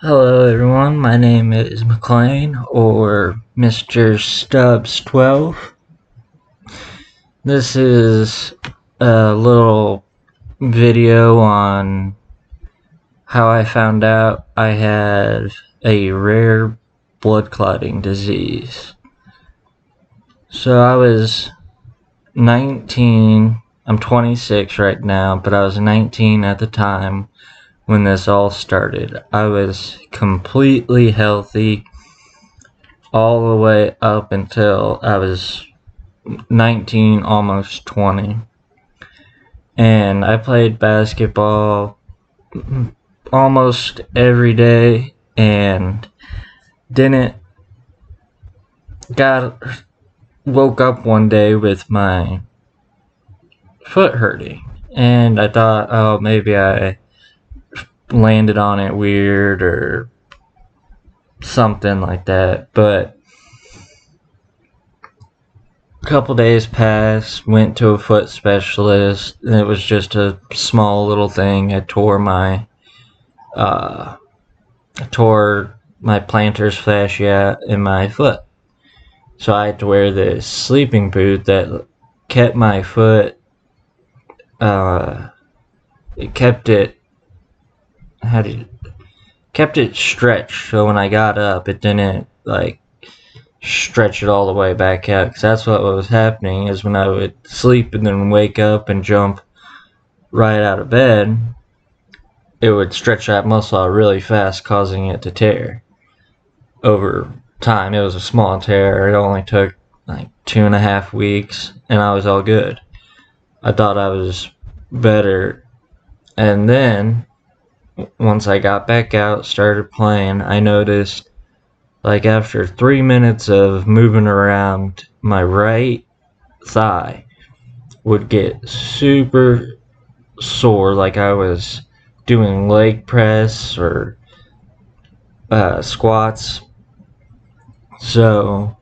Hello everyone, my name is McLean or Mr. Stubbs 12. This is a little video on how I found out I had a rare blood clotting disease. So I was 19, I'm 26 right now, but I was 19 at the time when this all started. I was completely healthy all the way up until I was 19, almost 20. And I played basketball almost every day and didn't got woke up one day with my foot hurting, and I thought, oh, maybe I landed on it weird or something like that. But a couple days passed, went to a foot specialist, and it was just a small little thing. I tore my plantar fascia in my foot. So I had to wear this sleeping boot that kept my foot, it kept it, kept it stretched. So when I got up, it didn't stretch it all the way back out. Because that's what was happening, is when I would sleep and then wake up and jump right out of bed, it would stretch that muscle out really fast, causing it to tear. Over time, it was a small tear. It only took like 2.5 weeks, and I was all good. I thought I was better. And then, once I got back out, started playing, I noticed, like, after 3 minutes of moving around, my right thigh would get super sore, like I was doing leg press or squats. So,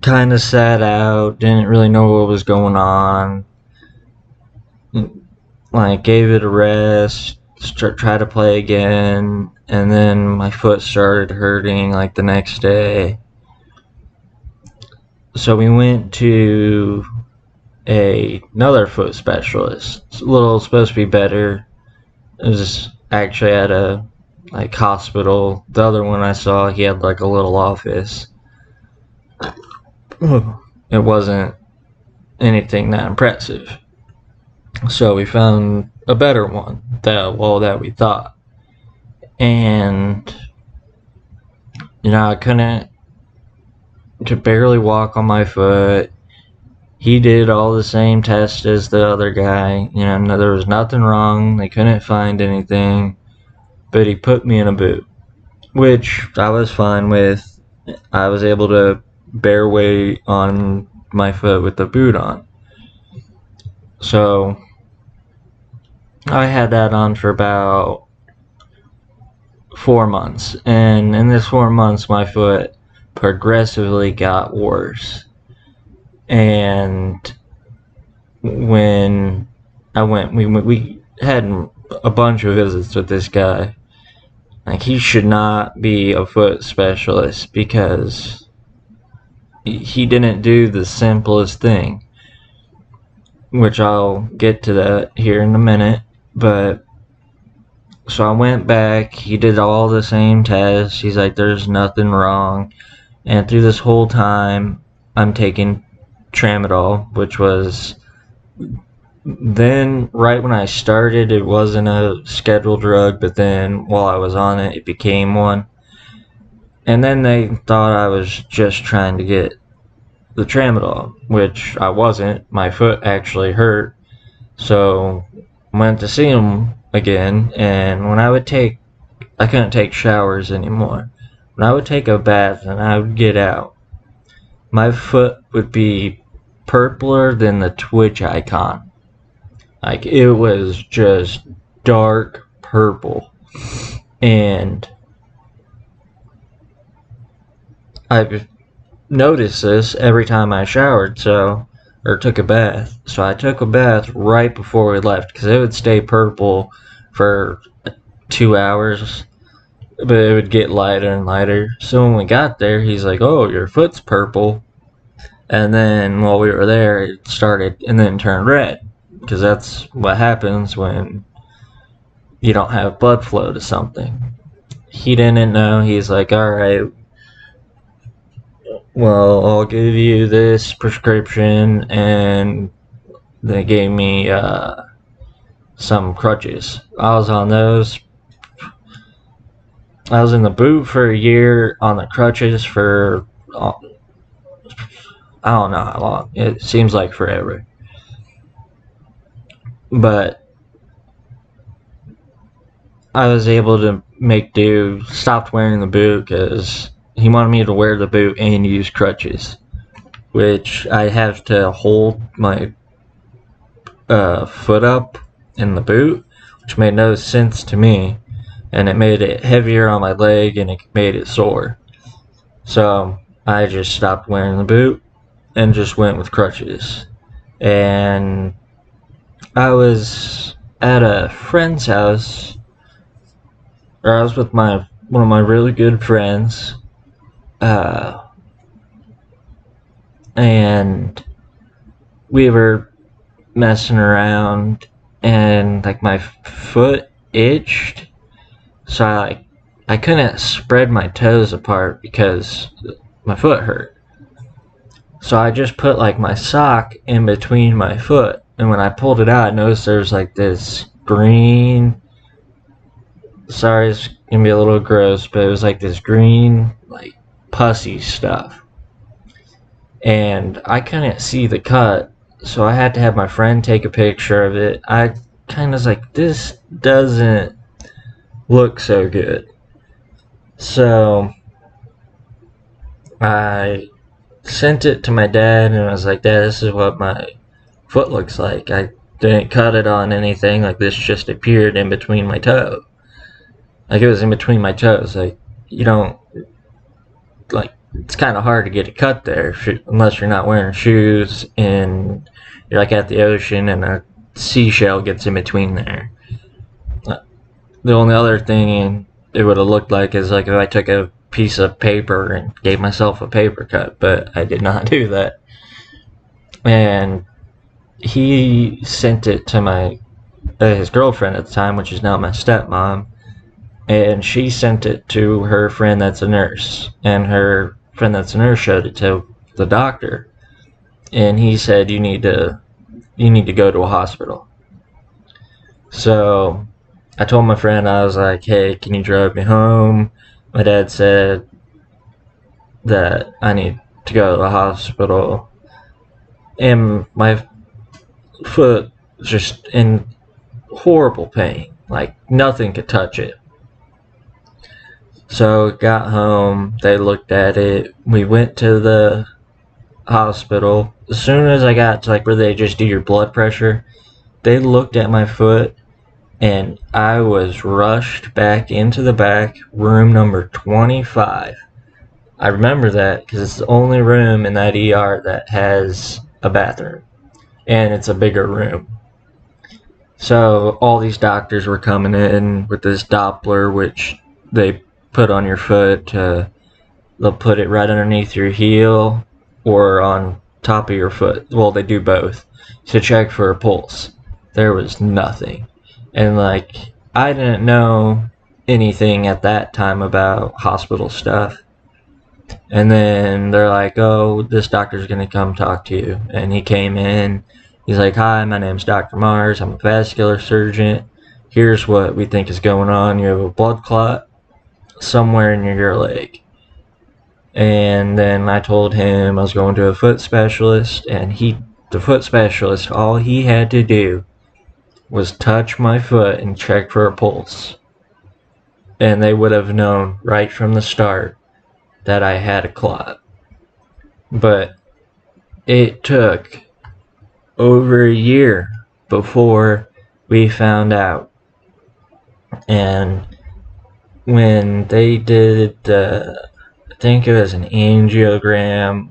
kind of sat out, didn't really know what was going on. Like, gave it a rest, tried to play again, and then my foot started hurting like the next day. So we went to another foot specialist. It's supposed to be better. It was actually at a hospital. The other one I saw, he had like a little office. It wasn't anything that impressive. So we found a better one that we thought. And I could barely walk on my foot. He did all the same tests as the other guy. There was nothing wrong. They couldn't find anything. But he put me in a boot, which I was fine with. I was able to bear weight on my foot with the boot on. So I had that on for about 4 months. And in this 4 months, my foot progressively got worse. And when I went, we had a bunch of visits with this guy. Like, he should not be a foot specialist because he didn't do the simplest thing, which I'll get to that here in a minute. But so I went back, he did all the same tests, he's like, there's nothing wrong. And through this whole time, I'm taking tramadol, which was then, right when I started, it wasn't a scheduled drug, but then while I was on it, it became one. And then they thought I was just trying to get the tramadol, which I wasn't. My foot actually hurt. So went to see him again, and I couldn't take showers anymore. When I would take a bath and I would get out, my foot would be purpler than the Twitch icon. Like, it was just dark purple. And I've noticed this every time I showered, or took a bath. So I took a bath right before we left, because it would stay purple for 2 hours. but it would get lighter and lighter. So when we got there, he's like, "Oh, your foot's purple." And then while we were there, it started and then turned red, because that's what happens when you don't have blood flow to something. He didn't know. He's like, "All right, well, I'll give you this prescription," and they gave me some crutches. I was on those. I was in the boot for a year, on the crutches for I don't know how long. It seems like forever. But I was able to make do, stopped wearing the boot because he wanted me to wear the boot and use crutches, which I have to hold my foot up in the boot, which made no sense to me, and it made it heavier on my leg and it made it sore. So I just stopped wearing the boot and just went with crutches. And I was at a friend's house, or I was with one of my really good friends, and we were messing around, and like my foot itched, so I couldn't spread my toes apart because my foot hurt. So I just put like my sock in between my foot, and when I pulled it out, I noticed there was like this green. Sorry, it's gonna be a little gross, but it was like this green, like pussy stuff, and I couldn't see the cut, so I had to have my friend take a picture of it. I kind of was like, this doesn't look so good, so I sent it to my dad, and I was like, "Dad, this is what my foot looks like. I didn't cut it on anything. Like, this just appeared in between my toe. Like, it was in between my toes. Like, you don't, like, it's kind of hard to get a cut there unless you're not wearing shoes and you're like at the ocean and a seashell gets in between there." The only other thing it would have looked like is like if I took a piece of paper and gave myself a paper cut, but I did not do that. And he sent it to his girlfriend at the time, which is now my stepmom, and she sent it to her friend that's a nurse, and her friend that's a nurse showed it to the doctor, and he said, you need to go to a hospital. So I told my friend, I was like, "Hey, can you drive me home?" My dad said that I need to go to the hospital, and my foot was just in horrible pain, like nothing could touch it. So got home, they looked at it, we went to the hospital. As soon as I got to like where they just do your blood pressure, they looked at my foot, and I was rushed back into the back, room number 25. I remember that because it's the only room in that ER that has a bathroom, and it's a bigger room. So all these doctors were coming in with this Doppler, which they put on your foot. They'll put it right underneath your heel or on top of your foot. Well, they do both to check for a pulse. There was nothing. And like, I didn't know anything at that time about hospital stuff. And then they're like, "Oh, this doctor's gonna come talk to you." And he came in. He's like, "Hi, my name's Dr. Mars. I'm a vascular surgeon. Here's what we think is going on. You have a blood clot somewhere in your leg." And then I told him I was going to a foot specialist, and the foot specialist, all he had to do was touch my foot and check for a pulse. And they would have known right from the start that I had a clot. But it took over a year before we found out. And when they did I think it was an angiogram,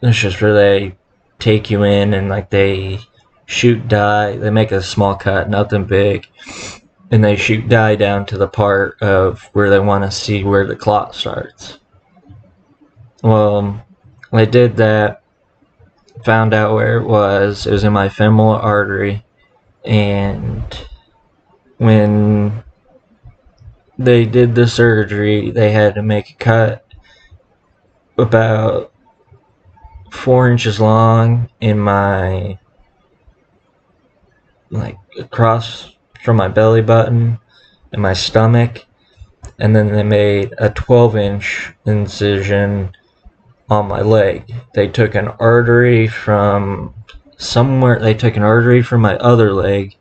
it's just where they take you in and like they shoot dye, they make a small cut, nothing big, and they shoot dye down to the part of where they want to see where the clot starts. Well, I did that, found out where it was in my femoral artery, and when they did the surgery, they had to make a cut about 4 inches long in my, like, across from my belly button and my stomach, and then they made a 12-inch incision on my leg. They took an artery from somewhere, they took an artery from my other leg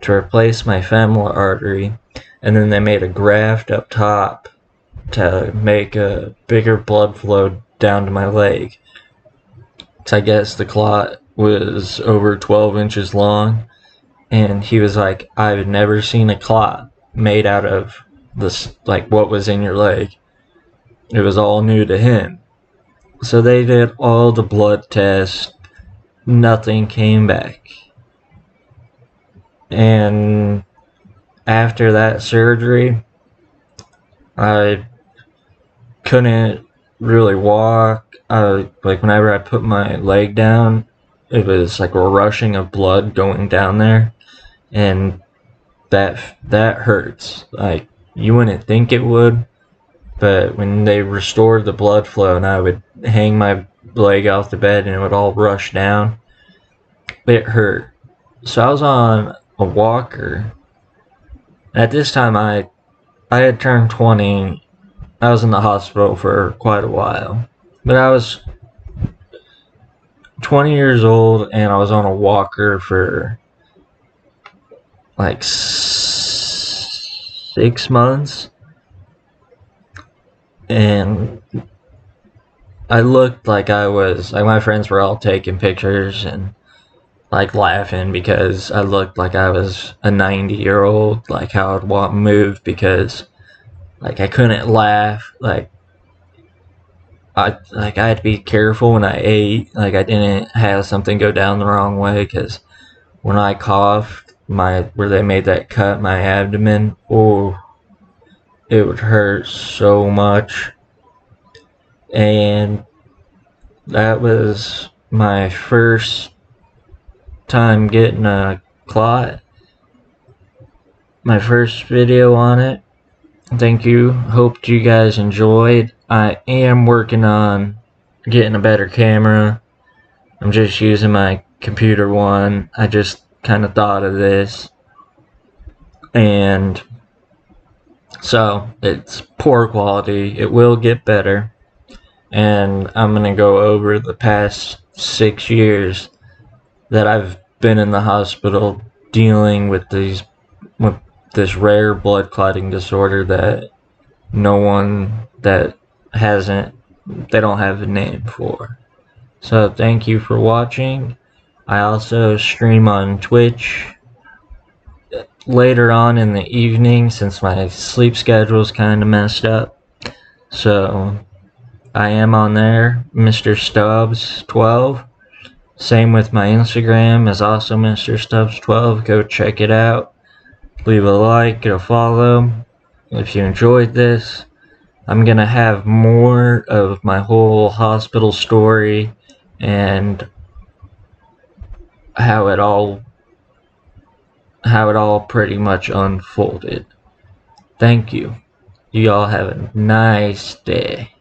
to replace my femoral artery, and then they made a graft up top to make a bigger blood flow down to my leg. So I guess the clot was over 12 inches long, and he was like, I've never seen a clot made out of this, like what was in your leg. It was all new to him. So they did all the blood tests, nothing came back. And after that surgery, I couldn't really walk. Like whenever I put my leg down, it was like a rushing of blood going down there, and that hurts. Like you wouldn't think it would, but when they restored the blood flow and I would hang my leg off the bed and it would all rush down, it hurt. So I was on a walker. At this time I had turned 20. I was in the hospital for quite a while, but I was 20 years old and I was on a walker for like 6 months, and I looked like I was, like my friends were all taking pictures and like laughing because I looked like I was a 90-year-old, like how I'd walk move, because like I couldn't laugh, like I had to be careful when I ate, like I didn't have something go down the wrong way, because when I coughed, where they made that cut, my abdomen, oh, it would hurt so much. And that was my first time getting a clot, my first video on it. Thank you, hope you guys enjoyed. I am working on getting a better camera. I'm just using my computer one. I just kind of thought of this, and so it's poor quality. It will get better, and I'm gonna go over the past 6 years that I've been in the hospital dealing with this rare blood clotting disorder that no one that hasn't, they don't have a name for. So thank you for watching. I also stream on Twitch later on in the evening since my sleep schedule is kind of messed up. So I am on there, Mr. Stubbs 12. Same with my Instagram is also Mr. Stubbs 12. Go check it out. Leave a like, a follow if you enjoyed this. I'm gonna have more of my whole hospital story and how it all pretty much unfolded. Thank you. You all have a nice day.